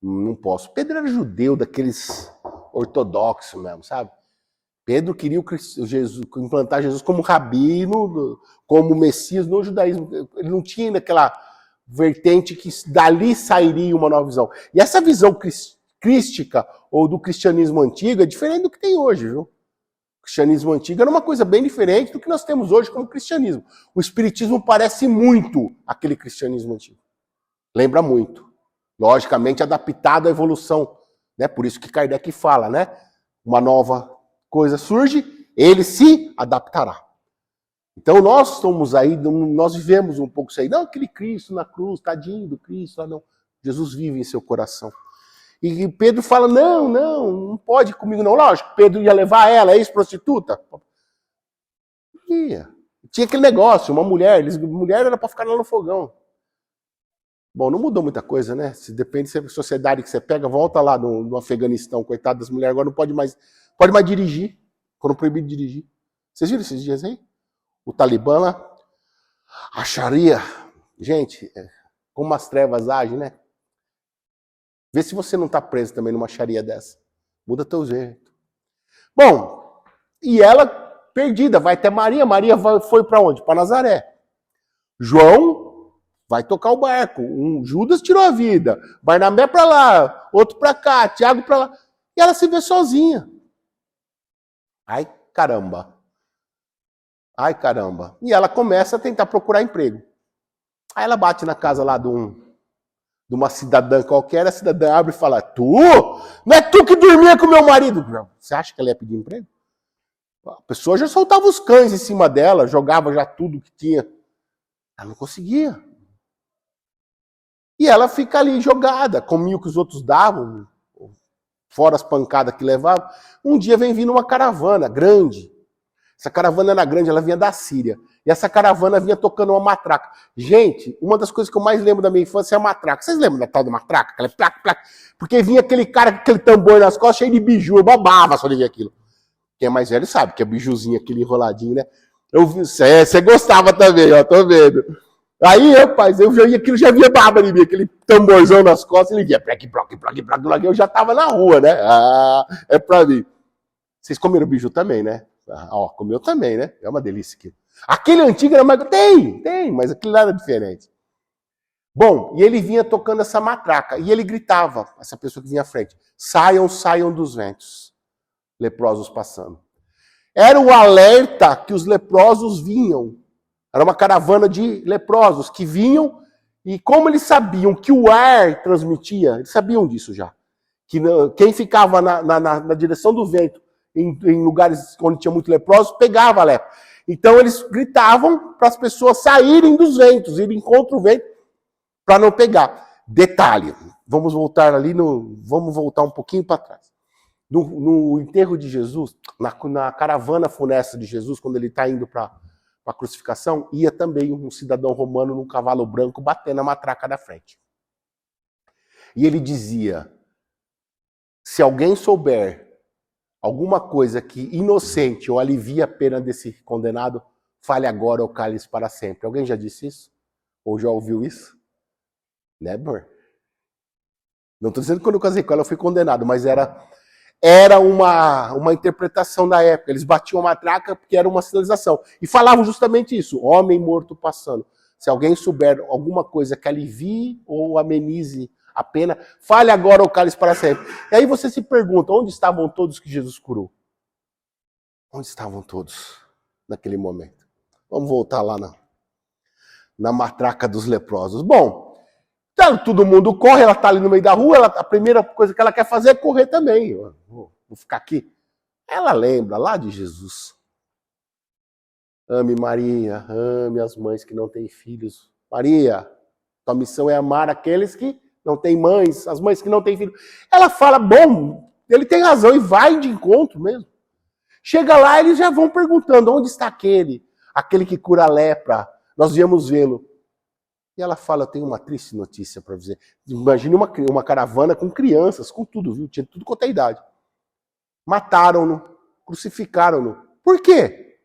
Não posso. Pedro era judeu, daqueles ortodoxos mesmo, sabe? Pedro queria implantar Jesus como rabino, como Messias no judaísmo. Ele não tinha ainda aquela vertente que dali sairia uma nova visão. E essa visão crística ou do cristianismo antigo é diferente do que tem hoje, viu? O cristianismo antigo era uma coisa bem diferente do que nós temos hoje como cristianismo. O espiritismo parece muito aquele cristianismo antigo. Lembra muito. Logicamente adaptado à evolução, né? Por isso que Kardec fala, né? Uma nova coisa surge, ele se adaptará. Então nós estamos aí, nós vivemos um pouco isso aí. Não, aquele Cristo na cruz, tadinho do Cristo, não. Jesus vive em seu coração. E Pedro fala, não pode ir comigo não. Lógico, Pedro ia levar ela, ex-prostituta. Ia. Tinha aquele negócio, uma mulher, mulher era para ficar lá no fogão. Bom, não mudou muita coisa, né? Se depende da sociedade que você pega, volta lá no Afeganistão, coitado das mulheres, agora não pode mais dirigir, foram proibidos de dirigir. Vocês viram esses dias aí? O Talibã lá, a Sharia, gente, como as trevas agem, né? Vê se você não está preso também numa Sharia dessa. Muda teu jeito. Bom, e ela perdida, vai até Maria. Maria foi para onde? Para Nazaré. João vai tocar o barco. Judas tirou a vida. Barnabé para lá, outro para cá, Tiago para lá. E ela se vê sozinha. Ai, caramba. Ai, caramba. E ela começa a tentar procurar emprego. Aí ela bate na casa lá de uma cidadã qualquer, a cidadã abre e fala, não é tu que dormia com meu marido? Você acha que ela ia pedir emprego? A pessoa já soltava os cães em cima dela, jogava já tudo que tinha. Ela não conseguia. E ela fica ali jogada, comia o que os outros davam, fora as pancadas que levavam. Um dia vem vindo uma caravana grande. Essa caravana era grande, ela vinha da Síria. E essa caravana vinha tocando uma matraca. Gente, uma das coisas que eu mais lembro da minha infância é a matraca. Vocês lembram da tal da matraca? Aquela placa, placa. Porque vinha aquele cara com aquele tambor nas costas, cheio de biju. Eu babava só de ver aquilo. Quem é mais velho sabe que é bijuzinho, aquele enroladinho, né? Você gostava também, ó, tô vendo. Aí, rapaz, eu já ia, aquilo já via baba em mim, aquele tamborzão nas costas, ele via plaque, plaque, plaque, plaque, plaque. Eu já tava na rua, né? Ah, é pra mim. Vocês comeram biju também, né? Ó, comeu também, né? É uma delícia aqui. Aquele antigo era mais... Tem, mas aquele lá era diferente. Bom, e ele vinha tocando essa matraca, e ele gritava, essa pessoa que vinha à frente, saiam dos ventos, leprosos passando. Era o alerta que os leprosos vinham. Era uma caravana de leprosos que vinham, e como eles sabiam que o ar transmitia, eles sabiam disso já, que quem ficava na direção do vento, em lugares onde tinha muito leprosos, pegava a lepra. Então eles gritavam para as pessoas saírem dos ventos, irem contra o vento, para não pegar. Detalhe, vamos voltar um pouquinho para trás. No enterro de Jesus, na caravana funesta de Jesus, quando ele está indo para a crucificação, ia também um cidadão romano num cavalo branco batendo a matraca da frente. E ele dizia, se alguém souber alguma coisa que inocente ou alivia a pena desse condenado, fale agora ou cale-se para sempre. Alguém já disse isso? Ou já ouviu isso? Né, amor? Não estou dizendo que quando eu casei com ela eu fui condenado, mas era uma interpretação da época. Eles batiam a matraca porque era uma sinalização. E falavam justamente isso, homem morto passando. Se alguém souber alguma coisa que alivie ou amenize a pena, fale agora ou cale-se para sempre. E aí você se pergunta, onde estavam todos que Jesus curou? Onde estavam todos naquele momento? Vamos voltar lá na matraca dos leprosos. Bom, todo mundo corre, ela está ali no meio da rua, a primeira coisa que ela quer fazer é correr também. Vou ficar aqui. Ela lembra lá de Jesus. Ame Maria, ame as mães que não têm filhos. Maria, tua missão é amar aqueles que não têm mães, as mães que não têm filhos. Ela fala, bom, ele tem razão e vai de encontro mesmo. Chega lá, eles já vão perguntando, onde está aquele que cura a lepra? Nós viemos vê-lo. E ela fala, eu tenho uma triste notícia para dizer. Imagine uma caravana com crianças, com tudo, viu? Tinha tudo quanto é idade. Mataram-no. crucificaram-no. Por quê?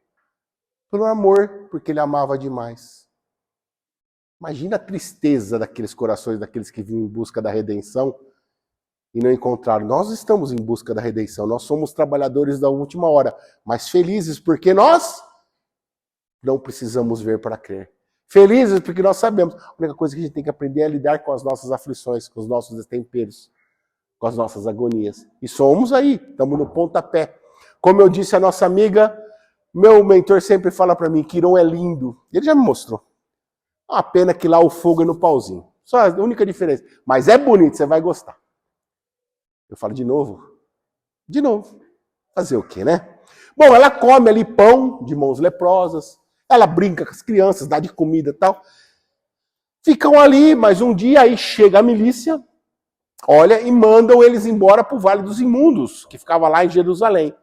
Pelo amor, porque ele amava demais. Imagina a tristeza daqueles corações, daqueles que vinham em busca da redenção e não encontraram. Nós estamos em busca da redenção, nós somos trabalhadores da última hora, mas felizes porque nós não precisamos ver para crer. Felizes porque nós sabemos. A única coisa que a gente tem que aprender é lidar com as nossas aflições, com os nossos destemperos, com as nossas agonias. E somos aí, estamos no pontapé. Como eu disse a nossa amiga, meu mentor sempre fala para mim que Quirón é lindo. Ele já me mostrou. Uma pena que lá o fogo é no pauzinho. Só a única diferença. Mas é bonito, você vai gostar. Eu falo de novo. De novo. Fazer o quê, né? Bom, ela come ali pão de mãos leprosas. Ela brinca com as crianças, dá de comida e tal. Ficam ali, mas um dia aí chega a milícia, olha, e mandam eles embora para o Vale dos Imundos, que ficava lá em Jerusalém.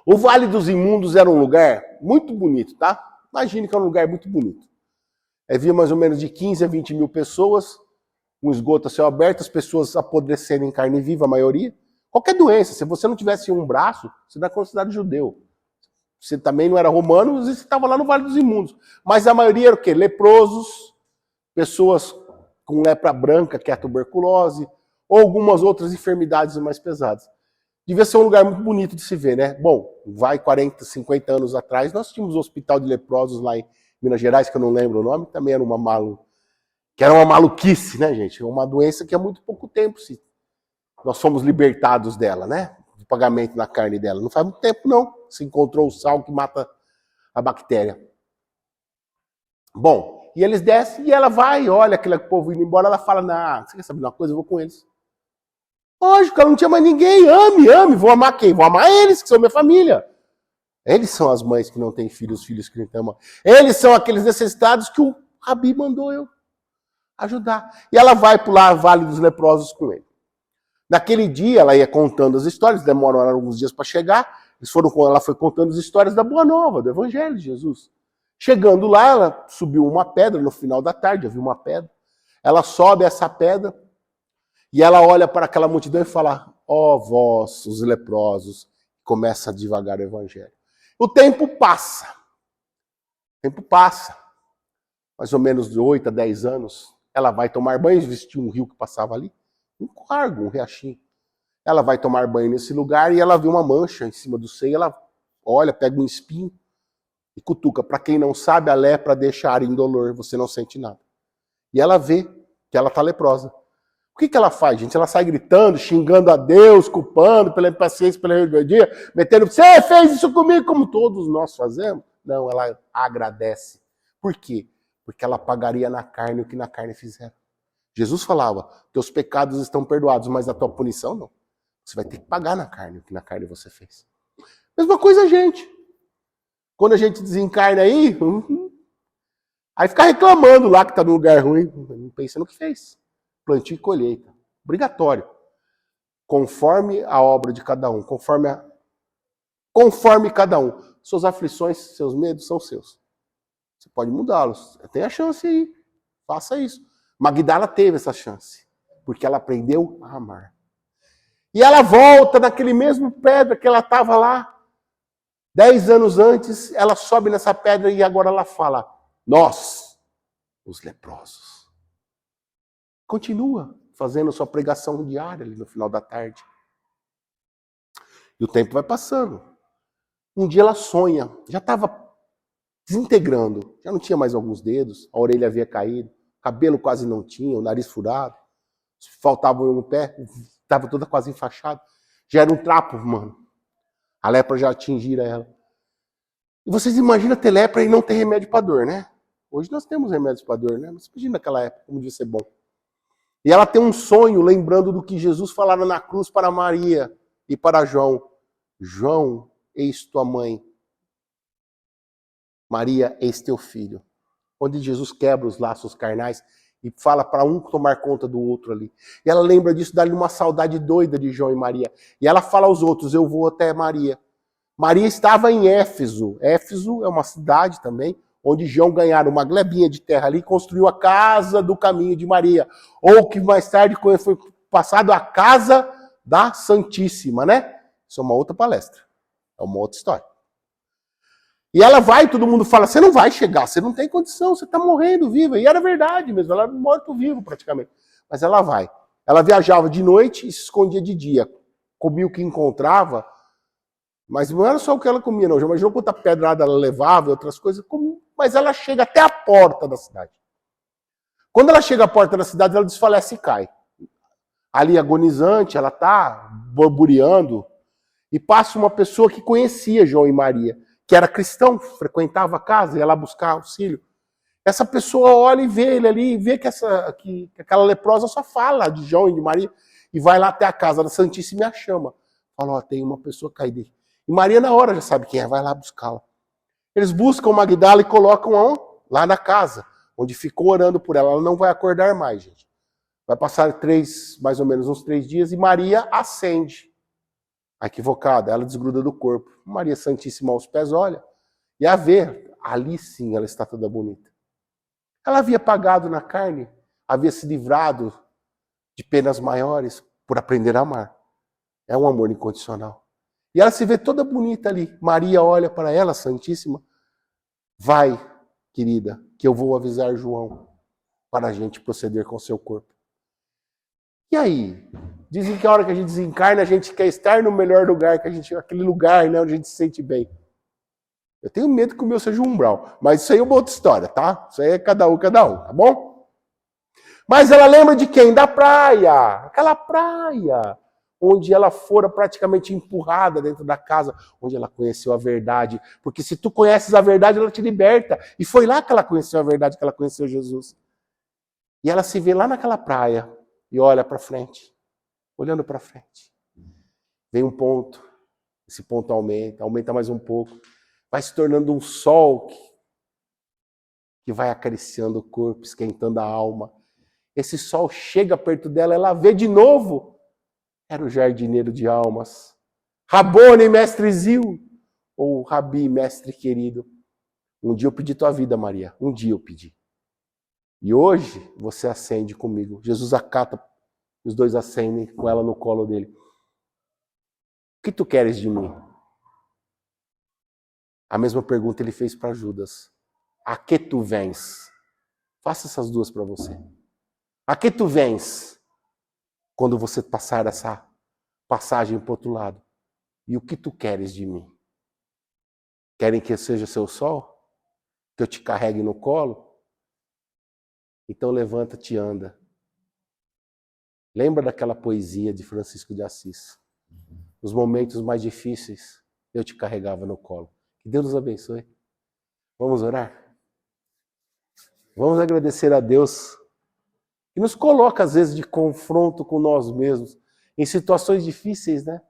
O Vale dos Imundos era um lugar muito bonito, tá? Imagine que é um lugar muito bonito. Havia mais ou menos de 15 a 20 mil pessoas, um esgoto a céu aberto, as pessoas apodrecendo em carne viva, a maioria. Qualquer doença, se você não tivesse um braço, você era considerado judeu. Você também não era romano, você estava lá no Vale dos Imundos. Mas a maioria era o quê? Leprosos, pessoas com lepra branca, que é a tuberculose, ou algumas outras enfermidades mais pesadas. Devia ser um lugar muito bonito de se ver, né? Bom, vai 40, 50 anos atrás, nós tínhamos um hospital de leprosos lá em Minas Gerais, que eu não lembro o nome, também era uma maluquice, né, gente? Uma doença que há muito pouco tempo nós fomos libertados dela, né? Do pagamento na carne dela. Não faz muito tempo, não. Se encontrou o sal que mata a bactéria. Bom, e eles descem e ela vai, olha aquele povo indo embora, ela fala, não, você quer saber de uma coisa? Eu vou com eles. Lógico, ela não tinha mais ninguém, ame, vou amar quem? Vou amar eles, que são minha família. Eles são as mães que não têm filhos, os filhos que não têm mãe. Eles são aqueles necessitados que o Rabi mandou eu ajudar. E ela vai pular o Vale dos Leprosos com ele. Naquele dia, ela ia contando as histórias, demoraram alguns dias para chegar, ela foi contando as histórias da Boa Nova, do Evangelho de Jesus. Chegando lá, ela subiu uma pedra, no final da tarde, havia uma pedra. Ela sobe essa pedra e ela olha para aquela multidão e fala, ó vós, os leprosos, começa devagar o Evangelho. O tempo passa. Mais ou menos de 8 a 10 anos, ela vai tomar banho, existia um rio que passava ali, um cargo, um riachinho. Ela vai tomar banho nesse lugar e ela vê uma mancha em cima do seio, ela olha, pega um espinho e cutuca. Para quem não sabe, a lepra deixa a área indolor, você não sente nada. E ela vê que ela está leprosa. O que ela faz, gente? Ela sai gritando, xingando a Deus, culpando pela impaciência, pela rebeldia, metendo, você fez isso comigo, como todos nós fazemos? Não, ela agradece. Por quê? Porque ela pagaria na carne o que na carne fizeram. Jesus falava, teus pecados estão perdoados, mas a tua punição não. Você vai ter que pagar na carne o que na carne você fez. Mesma coisa a gente. Quando a gente desencarna aí fica reclamando lá que está no lugar ruim, não pensa no que fez. Plantio e colheita. Obrigatório. Conforme a obra de cada um. Conforme cada um. Suas aflições, seus medos são seus. Você pode mudá-los. Tem a chance aí. Faça isso. Magdala teve essa chance. Porque ela aprendeu a amar. E ela volta naquele mesmo pedra que ela estava lá. 10 anos antes, ela sobe nessa pedra e agora ela fala, nós, os leprosos. Continua fazendo sua pregação diária ali no final da tarde. E o tempo vai passando. Um dia ela sonha, já estava desintegrando, já não tinha mais alguns dedos, a orelha havia caído, o cabelo quase não tinha, o nariz furado, faltava um pé, estava toda quase enfaixada. Já era um trapo, mano. A lepra já atingira ela. E vocês imaginam ter lepra e não ter remédio para dor, né? Hoje nós temos remédios para dor, né? Mas imagina naquela época como devia ser bom. E ela tem um sonho lembrando do que Jesus falava na cruz para Maria e para João. João, eis tua mãe. Maria, eis teu filho. Onde Jesus quebra os laços carnais e fala para um tomar conta do outro ali. E ela lembra disso, dá-lhe uma saudade doida de João e Maria. E ela fala aos outros, eu vou até Maria. Maria estava em Éfeso. Éfeso é uma cidade também, onde João ganharam uma glebinha de terra ali e construiu a casa do caminho de Maria. Ou que mais tarde foi passado a casa da Santíssima, né? Isso é uma outra palestra. É uma outra história. E ela vai, todo mundo fala, você não vai chegar, você não tem condição, você está morrendo viva. E era verdade mesmo, ela era morto-vivo praticamente. Mas ela vai. Ela viajava de noite e se escondia de dia. Comia o que encontrava, mas não era só o que ela comia, não. Já imaginou quanta pedrada ela levava e outras coisas? Mas ela chega até a porta da cidade. Quando ela chega à porta da cidade, ela desfalece e cai. Ali agonizante, ela está borbureando, e passa uma pessoa que conhecia João e Maria, que era cristão, frequentava a casa, ia lá buscar auxílio. Essa pessoa olha e vê ele ali, e vê que aquela leprosa só fala de João e de Maria, e vai lá até a casa da Santíssima e a chama. Fala, ó, tem uma pessoa caída. E Maria na hora já sabe quem é, vai lá buscá-la. Eles buscam Magdala e colocam lá na casa, onde ficou orando por ela. Ela não vai acordar mais, gente. Vai passar mais ou menos uns 3 dias, e Maria acende. A equivocada, ela desgruda do corpo. Maria Santíssima aos pés olha, e a vê, ali sim ela está toda bonita. Ela havia pagado na carne, havia se livrado de penas maiores por aprender a amar. É um amor incondicional. E ela se vê toda bonita ali. Maria olha para ela, Santíssima. Vai, querida, que eu vou avisar João para a gente proceder com o seu corpo. E aí? Dizem que a hora que a gente desencarna, a gente quer estar no melhor lugar, aquele lugar, né, onde a gente se sente bem. Eu tenho medo que o meu seja um umbral, mas isso aí é uma outra história, tá? Isso aí é cada um, tá bom? Mas ela lembra de quem? Da praia. Aquela praia onde ela fora praticamente empurrada dentro da casa, onde ela conheceu a verdade. Porque se tu conheces a verdade, ela te liberta. E foi lá que ela conheceu a verdade, que ela conheceu Jesus. E ela se vê lá naquela praia e olha para frente. Olhando para frente. Vem um ponto, esse ponto aumenta mais um pouco, vai se tornando um sol que vai acariciando o corpo, esquentando a alma. Esse sol chega perto dela, ela vê de novo. Era o jardineiro de almas. Rabone, mestre Zil, ou Rabi, mestre querido. Um dia eu pedi tua vida, Maria. Um dia eu pedi. E hoje você acende comigo. Jesus acata. Os dois acendem com ela no colo dele. O que tu queres de mim? A mesma pergunta ele fez para Judas. A que tu vens? Faça essas duas para você. A que tu vens quando você passar essa passagem para o outro lado? E o que tu queres de mim? Querem que eu seja seu sol? Que eu te carregue no colo? Então levanta-te e anda. Lembra daquela poesia de Francisco de Assis? Nos momentos mais difíceis, eu te carregava no colo. Que Deus nos abençoe. Vamos orar? Vamos agradecer a Deus que nos coloca, às vezes, de confronto com nós mesmos, em situações difíceis, né?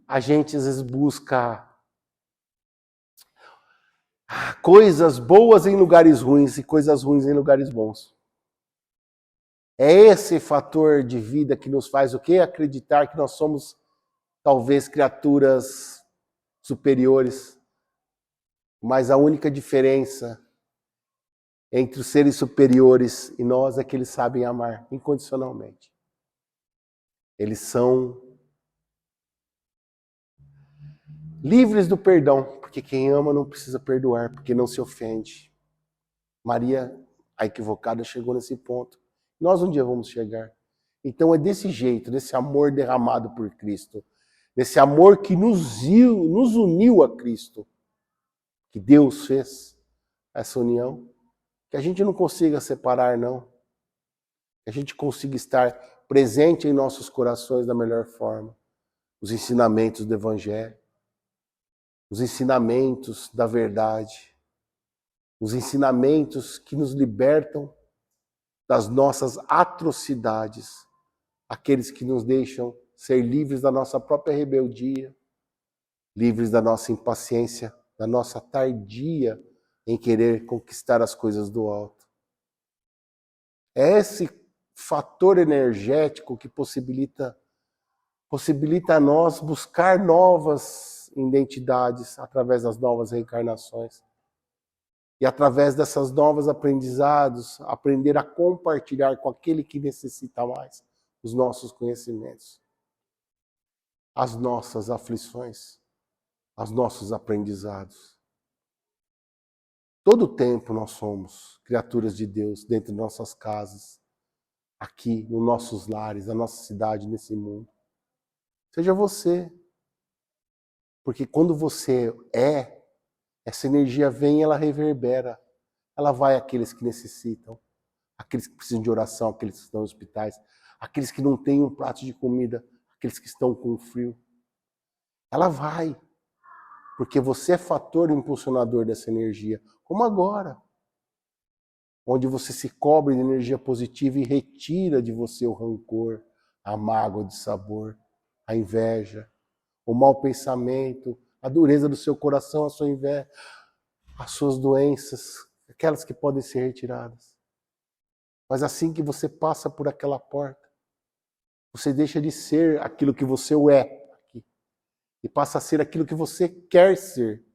A gente, às vezes, busca coisas boas em lugares ruins e coisas ruins em lugares bons. É esse fator de vida que nos faz o quê? Acreditar que nós somos, talvez, criaturas superiores. Mas a única diferença entre os seres superiores e nós é que eles sabem amar incondicionalmente. Eles são livres do perdão, porque quem ama não precisa perdoar, porque não se ofende. Maria, a equivocada, chegou nesse ponto. Nós um dia vamos chegar. Então é desse jeito, desse amor derramado por Cristo, desse amor que nos uniu a Cristo, que Deus fez essa união, que a gente não consiga separar, não. Que a gente consiga estar presente em nossos corações da melhor forma. Os ensinamentos do Evangelho, os ensinamentos da verdade, os ensinamentos que nos libertam das nossas atrocidades, aqueles que nos deixam ser livres da nossa própria rebeldia, livres da nossa impaciência, da nossa tardia em querer conquistar as coisas do alto. É esse fator energético que possibilita a nós buscar novas identidades através das novas reencarnações. E através dessas novas aprendizados, aprender a compartilhar com aquele que necessita mais os nossos conhecimentos, as nossas aflições. aos nossos aprendizados. Todo o tempo nós somos criaturas de Deus dentro de nossas casas, aqui, nos nossos lares, na nossa cidade, nesse mundo. Seja você. Porque quando você essa energia vem e ela reverbera. Ela vai àqueles que necessitam, aqueles que precisam de oração, aqueles que estão nos hospitais, aqueles que não têm um prato de comida, aqueles que estão com frio. Ela vai, porque você é fator impulsionador dessa energia, como agora, onde você se cobre de energia positiva e retira de você o rancor, a mágoa de sabor, a inveja, o mau pensamento, a dureza do seu coração, a sua inveja, as suas doenças, aquelas que podem ser retiradas. Mas assim que você passa por aquela porta, você deixa de ser aquilo que você é aqui e passa a ser aquilo que você quer ser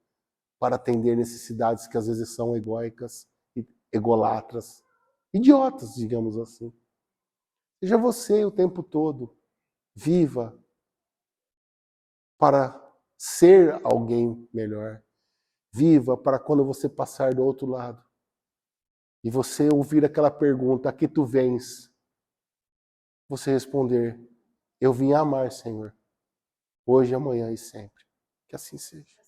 para atender necessidades que às vezes são egóicas, egolatras, idiotas, digamos assim. Seja você o tempo todo. Viva para ser alguém melhor. Viva para quando você passar do outro lado e você ouvir aquela pergunta, a que tu vens? Você responder, eu vim amar, Senhor, hoje, amanhã e sempre. Que assim seja.